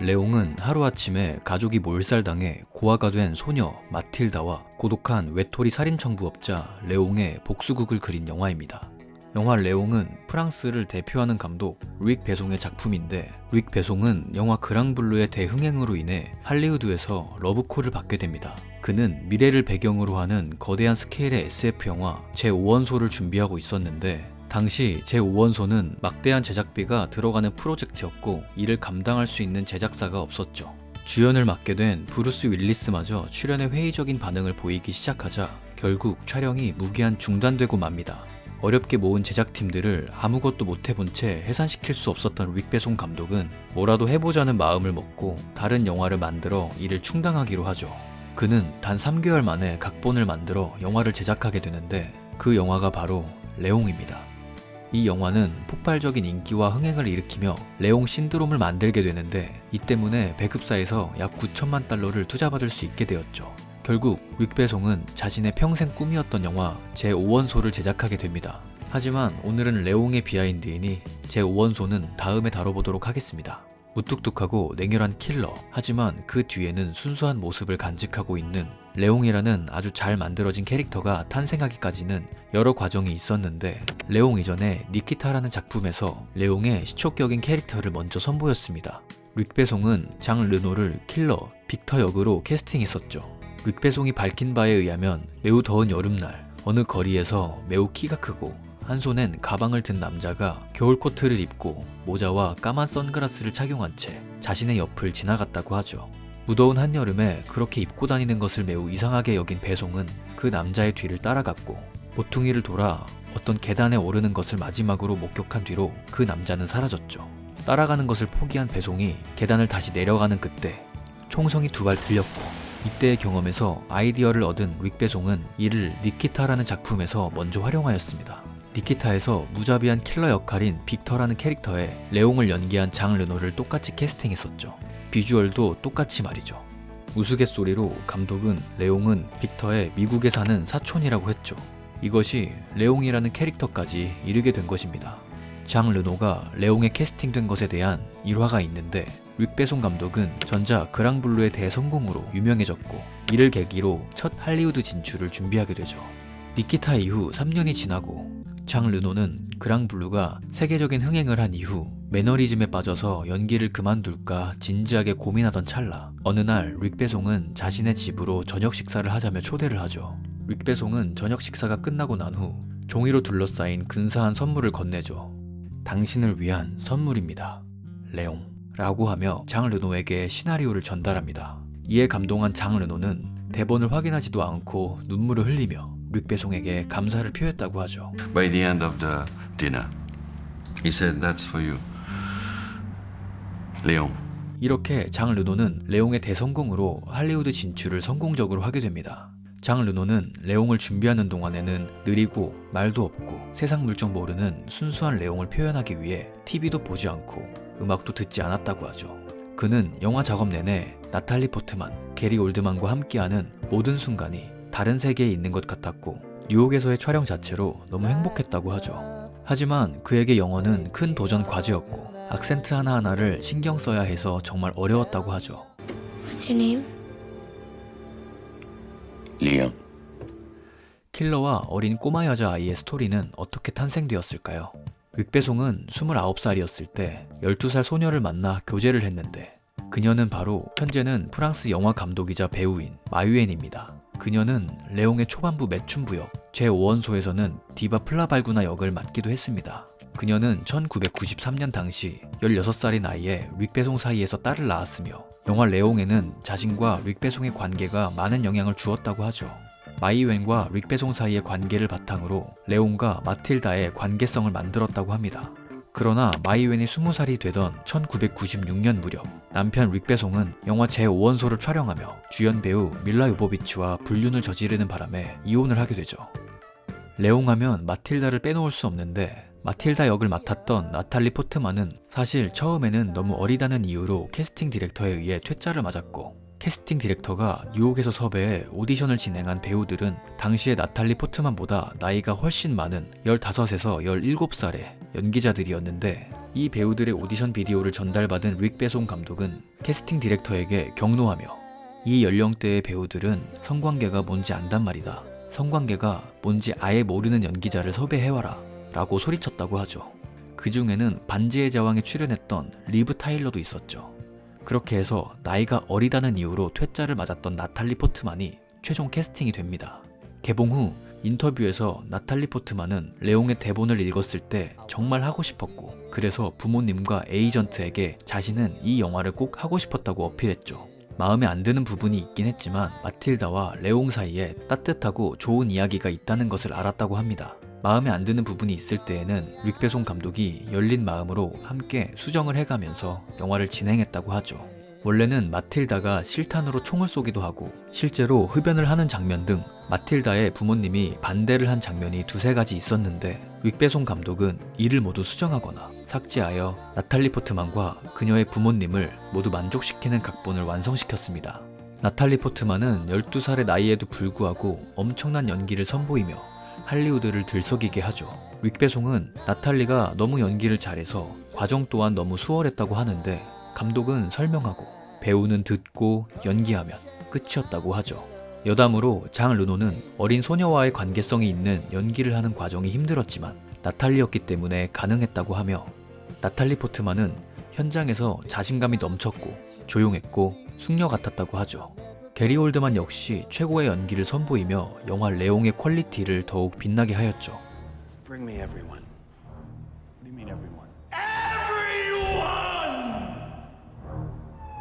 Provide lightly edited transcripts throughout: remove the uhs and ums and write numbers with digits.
레옹은 하루아침에 가족이 몰살당해 고아가 된 소녀 마틸다와 고독한 외톨이 살인청부업자 레옹의 복수극을 그린 영화입니다. 영화 레옹은 프랑스를 대표하는 감독 루익 베송의 작품인데, 루익 베송은 영화 그랑블루의 대흥행으로 인해 할리우드에서 러브콜을 받게 됩니다. 그는 미래를 배경으로 하는 거대한 스케일의 SF 영화 제5원소를 준비하고 있었는데, 당시 제5원소는 막대한 제작비가 들어가는 프로젝트였고 이를 감당할 수 있는 제작사가 없었죠. 주연을 맡게 된 브루스 윌리스마저 출연에 회의적인 반응을 보이기 시작하자 결국 촬영이 무기한 중단되고 맙니다. 어렵게 모은 제작팀들을 아무것도 못해본 채 해산시킬 수 없었던 루익 베송 감독은 뭐라도 해보자는 마음을 먹고 다른 영화를 만들어 이를 충당하기로 하죠. 그는 단 3개월 만에 각본을 만들어 영화를 제작하게 되는데, 그 영화가 바로 레옹입니다. 이 영화는 폭발적인 인기와 흥행을 일으키며 레옹 신드롬을 만들게 되는데, 이 때문에 배급사에서 약 9천만 달러를 투자받을 수 있게 되었죠. 결국 루익 베송은 자신의 평생 꿈이었던 영화 제5원소를 제작하게 됩니다. 하지만 오늘은 레옹의 비하인드이니 제5원소는 다음에 다뤄보도록 하겠습니다. 무뚝뚝하고 냉혈한 킬러, 하지만 그 뒤에는 순수한 모습을 간직하고 있는 레옹이라는 아주 잘 만들어진 캐릭터가 탄생하기까지는 여러 과정이 있었는데, 레옹 이전에 니키타라는 작품에서 레옹의 시초격인 캐릭터를 먼저 선보였습니다. 루익 베송은 장 르노를 킬러 빅터 역으로 캐스팅했었죠. 루익 베송이 밝힌 바에 의하면 매우 더운 여름날 어느 거리에서 매우 키가 크고 한 손엔 가방을 든 남자가 겨울 코트를 입고 모자와 까만 선글라스를 착용한 채 자신의 옆을 지나갔다고 하죠. 무더운 한여름에 그렇게 입고 다니는 것을 매우 이상하게 여긴 베송은 그 남자의 뒤를 따라갔고 모퉁이를 돌아 어떤 계단에 오르는 것을 마지막으로 목격한 뒤로 그 남자는 사라졌죠. 따라가는 것을 포기한 베송이 계단을 다시 내려가는 그때 총성이 2발 들렸고, 이때의 경험에서 아이디어를 얻은 루익 베송은 이를 니키타라는 작품에서 먼저 활용하였습니다. 니키타에서 무자비한 킬러 역할인 빅터라는 캐릭터에 레옹을 연기한 장 르노를 똑같이 캐스팅했었죠. 비주얼도 똑같이 말이죠. 우스갯소리로 감독은 레옹은 빅터의 미국에 사는 사촌이라고 했죠. 이것이 레옹이라는 캐릭터까지 이르게 된 것입니다. 장 르노가 레옹에 캐스팅된 것에 대한 일화가 있는데, 루익 베송 감독은 전작 그랑블루의 대성공으로 유명해졌고 이를 계기로 첫 할리우드 진출을 준비하게 되죠. 니키타 이후 3년이 지나고 장 르노는 그랑블루가 세계적인 흥행을 한 이후 매너리즘에 빠져서 연기를 그만둘까 진지하게 고민하던 찰나, 어느 날 루익 베송은 자신의 집으로 저녁 식사를 하자며 초대를 하죠. 루익 베송은 저녁 식사가 끝나고 난 후 종이로 둘러싸인 근사한 선물을 건네죠. 당신을 위한 선물입니다, 레옹 라고 하며 장 르노에게 시나리오를 전달합니다. 이에 감동한 장 르노는 대본을 확인하지도 않고 눈물을 흘리며 루익 베송에게 감사를 표했다고 하죠. By the end of the dinner, he said, "That's for you, 레옹." 이렇게 장 르노는 레옹의 대성공으로 할리우드 진출을 성공적으로 하게 됩니다. 장 르노는 레옹을 준비하는 동안에는 느리고 말도 없고 세상 물정 모르는 순수한 레옹을 표현하기 위해 TV도 보지 않고 음악도 듣지 않았다고 하죠. 그는 영화 작업 내내 나탈리 포트만, 게리 올드만과 함께하는 모든 순간이 다른 세계에 있는 것 같았고 뉴욕에서의 촬영 자체로 너무 행복했다고 하죠. 하지만 그에게 영어는 큰 도전 과제였고 악센트 하나하나를 신경 써야 해서 정말 어려웠다고 하죠. What's your name? 리옹. 킬러와 어린 꼬마 여자아이의 스토리는 어떻게 탄생되었을까요? 루익 베송은 29살이었을 때 12살 소녀를 만나 교제를 했는데, 그녀는 바로 현재는 프랑스 영화 감독이자 배우인 마유엔입니다. 그녀는 레옹의 초반부 매춘부 역 제5원소에서는 디바 플라발구나 역을 맡기도 했습니다. 그녀는 1993년 당시 16살의 나이에 루익 베송 사이에서 딸을 낳았으며 영화 레옹에는 자신과 루익 베송의 관계가 많은 영향을 주었다고 하죠. 마이웬과 루익 베송 사이의 관계를 바탕으로 레옹과 마틸다의 관계성을 만들었다고 합니다. 그러나 마이웬이 20살이 되던 1996년 무렵 남편 루익 베송은 영화 제5원소를 촬영하며 주연 배우 밀라 요보비치와 불륜을 저지르는 바람에 이혼을 하게 되죠. 레옹 하면 마틸다를 빼놓을 수 없는데, 마틸다 역을 맡았던 나탈리 포트만은 사실 처음에는 너무 어리다는 이유로 캐스팅 디렉터에 의해 퇴짜를 맞았고, 캐스팅 디렉터가 뉴욕에서 섭외해 오디션을 진행한 배우들은 당시의 나탈리 포트만보다 나이가 훨씬 많은 15에서 17살의 연기자들이었는데, 이 배우들의 오디션 비디오를 전달받은 릭 베송 감독은 캐스팅 디렉터에게 격노하며 이 연령대의 배우들은 성관계가 뭔지 안단 말이다. 성관계가 뭔지 아예 모르는 연기자를 섭외해와라 라고 소리쳤다고 하죠. 그 중에는 반지의 제왕에 출연했던 리브 타일러도 있었죠. 그렇게 해서 나이가 어리다는 이유로 퇴짜를 맞았던 나탈리 포트만이 최종 캐스팅이 됩니다. 개봉 후 인터뷰에서 나탈리 포트만은 레옹의 대본을 읽었을 때 정말 하고 싶었고 그래서 부모님과 에이전트에게 자신은 이 영화를 꼭 하고 싶었다고 어필했죠. 마음에 안 드는 부분이 있긴 했지만 마틸다와 레옹 사이에 따뜻하고 좋은 이야기가 있다는 것을 알았다고 합니다. 마음에 안 드는 부분이 있을 때에는 릭 베송 감독이 열린 마음으로 함께 수정을 해가면서 영화를 진행했다고 하죠. 원래는 마틸다가 실탄으로 총을 쏘기도 하고 실제로 흡연을 하는 장면 등 마틸다의 부모님이 반대를 한 장면이 두세 가지 있었는데 릭 베송 감독은 이를 모두 수정하거나 삭제하여 나탈리 포트만과 그녀의 부모님을 모두 만족시키는 각본을 완성시켰습니다. 나탈리 포트만은 12살의 나이에도 불구하고 엄청난 연기를 선보이며 할리우드를 들썩이게 하죠. 릭 베송은 나탈리가 너무 연기를 잘해서 과정 또한 너무 수월했다고 하는데 감독은 설명하고 배우는 듣고 연기하면 끝이었다고 하죠. 여담으로 장 르노는 어린 소녀와의 관계성이 있는 연기를 하는 과정이 힘들었지만 나탈리였기 때문에 가능했다고 하며 나탈리 포트만은 현장에서 자신감이 넘쳤고 조용했고 숙녀 같았다고 하죠. 게리 올드만 역시 최고의 연기를 선보이며 영화 레옹의 퀄리티를 더욱 빛나게 하였죠. Bring me everyone. What do you mean everyone?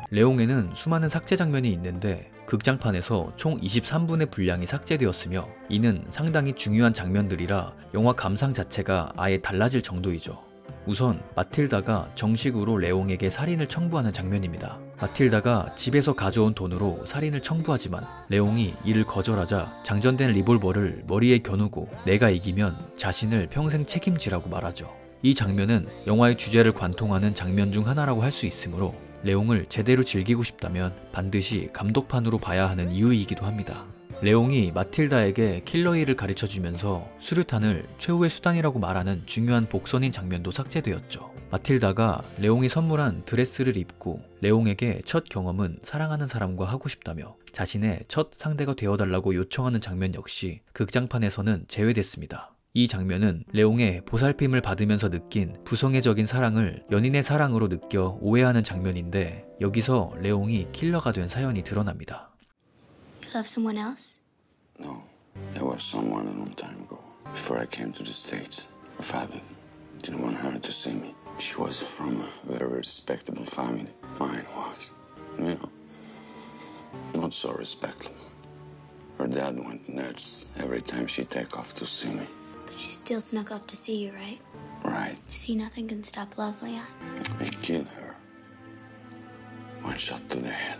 레옹에는 수많은 삭제 장면이 있는데 극장판에서 총 23분의 분량이 삭제되었으며 이는 상당히 중요한 장면들이라 영화 감상 자체가 아예 달라질 정도이죠. 우선 마틸다가 정식으로 레옹에게 살인을 청부하는 장면입니다. 마틸다가 집에서 가져온 돈으로 살인을 청부하지만 레옹이 이를 거절하자 장전된 리볼버를 머리에 겨누고 내가 이기면 자신을 평생 책임지라고 말하죠. 이 장면은 영화의 주제를 관통하는 장면 중 하나라고 할 수 있으므로 레옹을 제대로 즐기고 싶다면 반드시 감독판으로 봐야 하는 이유이기도 합니다. 레옹이 마틸다에게 킬러힐을 가르쳐주면서 수류탄을 최후의 수단이라고 말하는 중요한 복선인 장면도 삭제되었죠. 마틸다가 레옹이 선물한 드레스를 입고 레옹에게 첫 경험은 사랑하는 사람과 하고 싶다며 자신의 첫 상대가 되어달라고 요청하는 장면 역시 극장판에서는 제외됐습니다. 이 장면은 레옹의 보살핌을 받으면서 느낀 부성애적인 사랑을 연인의 사랑으로 느껴 오해하는 장면인데 여기서 레옹이 킬러가 된 사연이 드러납니다. You love someone else? No, there was someone a long time ago. Before I came to the States, her father didn't want her to see me. She was from a very respectable family. Mine was, you know, not so respectable. Her dad went nuts every time she'd take off to see me. But she still snuck off to see you, right? Right, You see, nothing can stop love, Leon. I killed her. One shot to the head.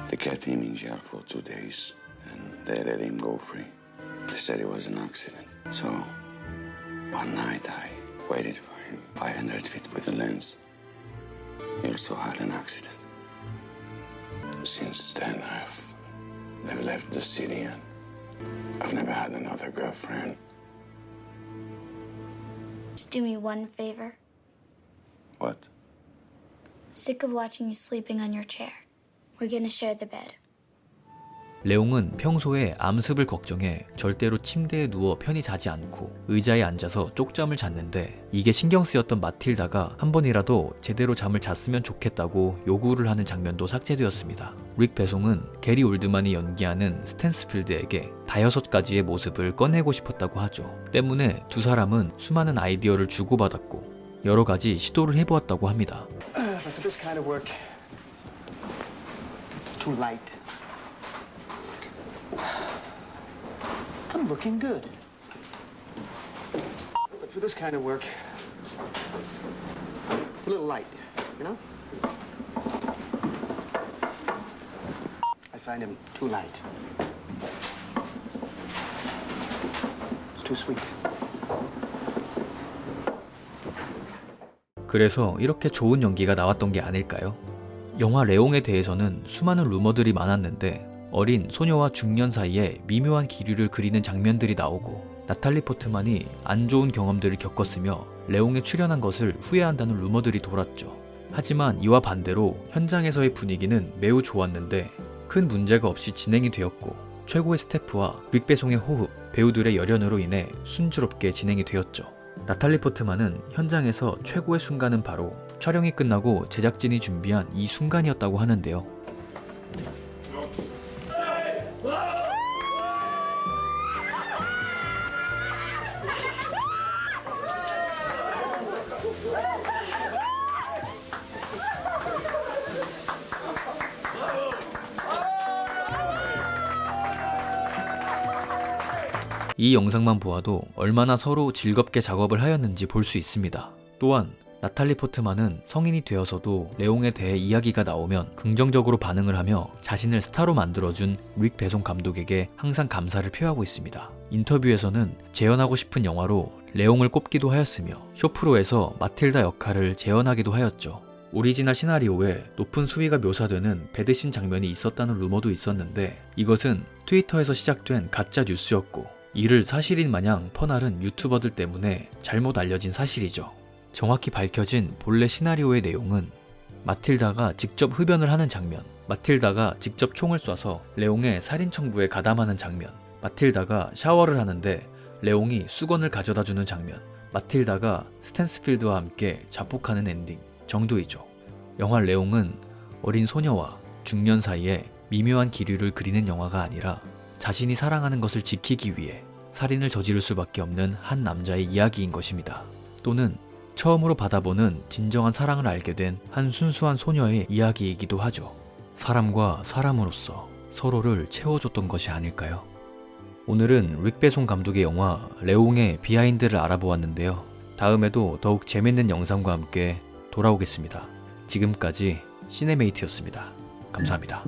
They kept him in jail for 2 days, and they let him go free. They said it was an accident. So, one night I waited for him 500 feet with a lens. He also had an accident. Since then, I've left the city and I've never had another girlfriend. Just do me one favor. What? Sick of watching you sleeping on your chair. We're gonna share the bed. 레옹은 평소에 암습을 걱정해 절대로 침대에 누워 편히 자지 않고 의자에 앉아서 쪽잠을 잤는데 이게 신경 쓰였던 마틸다가 한 번이라도 제대로 잠을 잤으면 좋겠다고 요구를 하는 장면도 삭제되었습니다. 릭 베송은 게리 올드만이 연기하는 스탠스필드에게 5가지의 모습을 꺼내고 싶었다고 하죠. 때문에 두 사람은 수많은 아이디어를 주고받았고 여러 가지 시도를 해보았다고 합니다. But for this kind of work, too light. I'm looking good. But for this kind of work, it's a little light, you know? I find him too light. It's too sweet. 그래서 이렇게 좋은 연기가 나왔던 게 아닐까요? 영화 레옹에 대해서는 수많은 루머들이 많았는데 어린 소녀와 중년 사이에 미묘한 기류를 그리는 장면들이 나오고 나탈리 포트만이 안 좋은 경험들을 겪었으며 레옹에 출연한 것을 후회한다는 루머들이 돌았죠. 하지만 이와 반대로 현장에서의 분위기는 매우 좋았는데 큰 문제가 없이 진행이 되었고 최고의 스태프와 빅배송의 호흡, 배우들의 열연으로 인해 순조롭게 진행이 되었죠. 나탈리 포트만은 현장에서 최고의 순간은 바로 촬영이 끝나고 제작진이 준비한 이 순간이었다고 하는데요. 이 영상만 보아도 얼마나 서로 즐겁게 작업을 하였는지 볼 수 있습니다. 또한 나탈리 포트만은 성인이 되어서도 레옹에 대해 이야기가 나오면 긍정적으로 반응을 하며 자신을 스타로 만들어준 릭 배송 감독에게 항상 감사를 표하고 있습니다. 인터뷰에서는 재현하고 싶은 영화로 레옹을 꼽기도 하였으며 쇼프로에서 마틸다 역할을 재현하기도 하였죠. 오리지널 시나리오에 높은 수위가 묘사되는 배드신 장면이 있었다는 루머도 있었는데 이것은 트위터에서 시작된 가짜 뉴스였고 이를 사실인 마냥 퍼나른 유튜버들 때문에 잘못 알려진 사실이죠. 정확히 밝혀진 본래 시나리오의 내용은 마틸다가 직접 흡연을 하는 장면, 마틸다가 직접 총을 쏴서 레옹의 살인 청부에 가담하는 장면, 마틸다가 샤워를 하는데 레옹이 수건을 가져다주는 장면, 마틸다가 스탠스필드와 함께 자폭하는 엔딩 정도이죠. 영화 레옹은 어린 소녀와 중년 사이에 미묘한 기류를 그리는 영화가 아니라 자신이 사랑하는 것을 지키기 위해 살인을 저지를 수밖에 없는 한 남자의 이야기인 것입니다. 또는 처음으로 받아보는 진정한 사랑을 알게 된 한 순수한 소녀의 이야기이기도 하죠. 사람과 사람으로서 서로를 채워줬던 것이 아닐까요? 오늘은 릭 배송 감독의 영화 레옹의 비하인드를 알아보았는데요. 다음에도 더욱 재밌는 영상과 함께 돌아오겠습니다. 지금까지 시네메이트였습니다. 감사합니다.